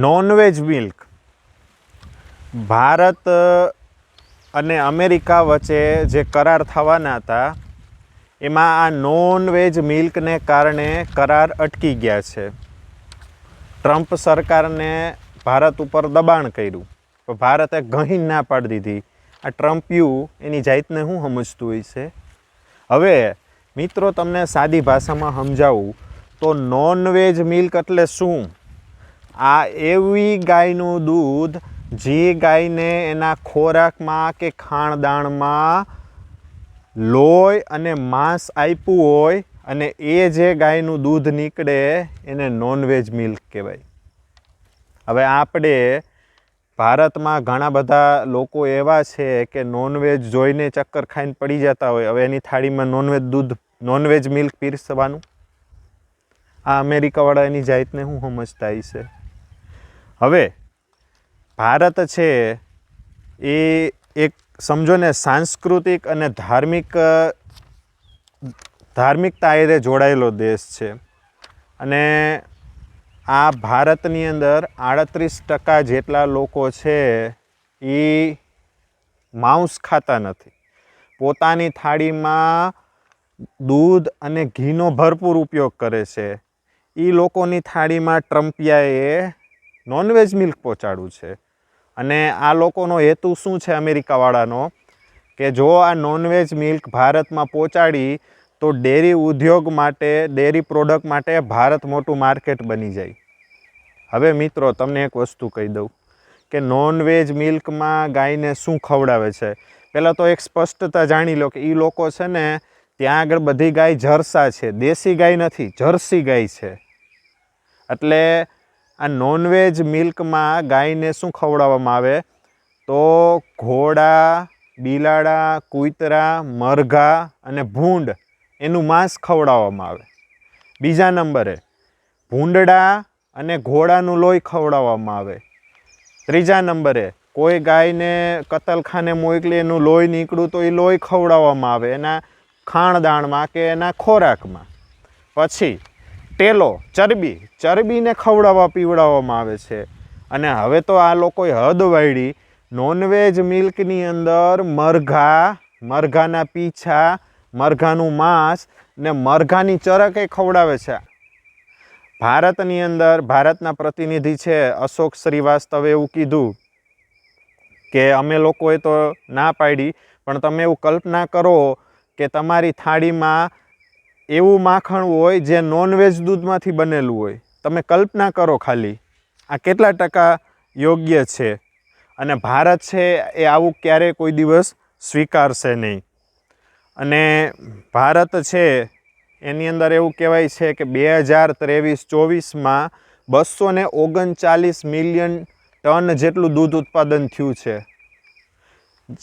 Non veg milk Bharat અને America વચ્ચે જે કરાર થવાના હતા એમાં આ નોનવેજ મિલ્કને કારણે કરાર અટકી ગયા છે. ટ્રમ્પ સરકારને ભારત ઉપર દબાણ કર્યું પણ ભારતે ગહીન ના પાડી દીધી. આ ટ્રમ્પિયું એની જાતને શું સમજતું હોય છે. હવે મિત્રો તમને સાદી ભાષામાં સમજાવું તો નોનવેજ મિલ્ક એટલે શું? આ એવી ગાયનું દૂધ જે ગાયને એના ખોરાકમાં કે ખાણદાણમાં લોહી અને માંસ આપ્યું હોય અને એ જે ગાયનું દૂધ નીકળે એને નોનવેજ મિલ્ક કહેવાય. હવે આપણે ભારતમાં ઘણા બધા લોકો એવા છે કે નોનવેજ જોઈને ચક્કર ખાઈને પડી જતા હોય. હવે એની થાળીમાં નોનવેજ મિલ્ક પીરસવાનું. આ અમેરિકાવાળા એની જાતને શું સમજતા હશે. હવે ભારત છે એ એક સમજો ને સાંસ્કૃતિક અને ધાર્મિકતા એ જોડાયેલો દેશ છે અને આ ભારતની અંદર 38% જેટલા લોકો છે એ માંસ ખાતા નથી. પોતાની થાળીમાં દૂધ અને ઘીનો ભરપૂર ઉપયોગ કરે છે. એ લોકોની થાળીમાં ટ્રમ્પિયાએ નોનવેજ મિલ્ક પહોંચાડવું છે અને આ લોકોનો હેતુ શું છે અમેરિકાવાળાનો કે જો આ નોનવેજ મિલ્ક ભારતમાં પહોંચાડી તો ડેરી ઉદ્યોગ માટે, ડેરી પ્રોડક્ટ માટે ભારત મોટું માર્કેટ બની જાય. હવે મિત્રો તમને એક વસ્તુ કહી દઉં કે નોનવેજ મિલ્કમાં ગાયને શું ખવડાવે છે. પહેલાં તો એક સ્પષ્ટતા જાણી લો કે એ લોકો છે ને ત્યાં આગળ બધી ગાય જરસા છે, દેશી ગાય નથી, જર્સી ગાય છે. એટલે આ નોનવેજ મિલ્કમાં ગાયને શું ખવડાવવામાં આવે તો ઘોડા, બિલાડા, કૂતરા, મરઘા અને ભૂંડ એનું માંસ ખવડાવવામાં આવે. બીજા નંબરે ભૂંડડા અને ઘોડાનું લોહી ખવડાવવામાં આવે. ત્રીજા નંબરે કોઈ ગાયને કતલખાને મોકલી એનું લોહી નીકળ્યું તો એ લોહી ખવડાવવામાં આવે એના ખાણદાણમાં કે એના ખોરાકમાં. પછી ટેલો, ચરબીને ખવડાવવા પીવડાવવામાં આવે છે. અને હવે તો આ લોકોએ હદ વાળી નોનવેજ મિલ્કની અંદર મરઘાના પીછા, મરઘાનું માંસ ને મરઘાની ચરક એ ખવડાવે છે. ભારતની અંદર ભારતના પ્રતિનિધિ છે અશોક શ્રીવાસ્તવે એવું કીધું કે અમે લોકોએ તો ના પાડી પણ તમે એવું કલ્પના કરો કે તમારી થાળીમાં એવું માખણ હોય જે નોનવેજ દૂધમાંથી બનેલું હોય. તમે કલ્પના કરો ખાલી આ કેટલા ટકા યોગ્ય છે. અને ભારત છે એ આવું ક્યારેય કોઈ દિવસ સ્વીકારશે નહીં. અને ભારત છે એની અંદર એવું કહેવાય છે કે 2023-24માં 239 મિલિયન ટન જેટલું દૂધ ઉત્પાદન થયું છે,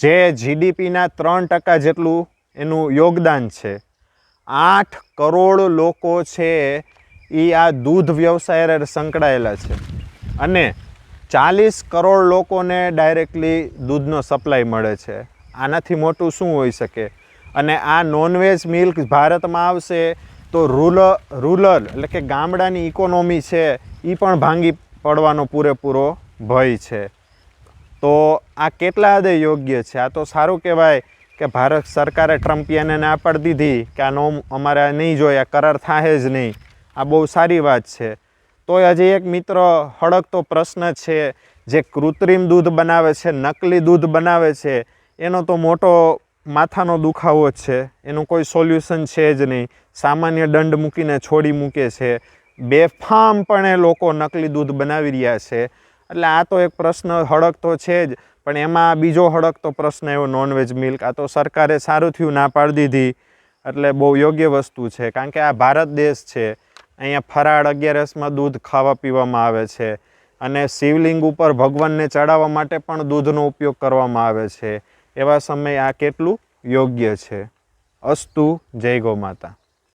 જે જીડીપીના 3% જેટલું એનું યોગદાન છે. 8 કરોડ લોકો છે એ આ દૂધ વ્યવસાય સંકળાયેલા છે અને 40 કરોડ લોકોને ડાયરેક્ટલી દૂધનો સપ્લાય મળે છે. આનાથી મોટું શું હોઈ શકે. અને આ નોનવેજ મિલ્ક ભારતમાં આવશે તો રૂરલ એટલે કે ગામડાની ઇકોનોમી છે એ પણ ભાંગી પડવાનો પૂરેપૂરો ભય છે. તો આ કેટલા હદે યોગ્ય છે? આ તો સારું કહેવાય કે ભારત સરકારે ટ્રમ્પિયાને ના પાડી દીધી કે આ અમારે નહીં જોઈએ, આ કરાર થાય જ નહીં. આ બહુ સારી વાત છે. તોય હજી એક મિત્ર હળગતો પ્રશ્ન છે, જે કૃત્રિમ દૂધ બનાવે છે, નકલી દૂધ બનાવે છે, એનો તો મોટો માથાનો દુખાવો જ છે. એનું કોઈ સોલ્યુશન છે જ નહીં. સામાન્ય દંડ મૂકીને છોડી મૂકે છે. બેફામપણે લોકો નકલી દૂધ બનાવી રહ્યા છે. એટલે આ તો એક પ્રશ્ન હળગતો છે જ. પણ એમાં બીજો હળગતો પ્રશ્ન એવો નોનવેજ મિલ્ક. આ તો સરકારે સારું થયું ના પાડી દીધી એટલે બહુ યોગ્ય વસ્તુ છે. કારણ કે આ ભારત દેશ છે, અહીંયા ફરાળ 11સમાં દૂધ ખાવા પીવામાં આવે છે અને શિવલિંગ ઉપર ભગવાનને ચડાવવા માટે પણ દૂધનો ઉપયોગ કરવામાં આવે છે. એવા સમયે આ કેટલું યોગ્ય છે. અસ્તુ. જય ગૌ માતા.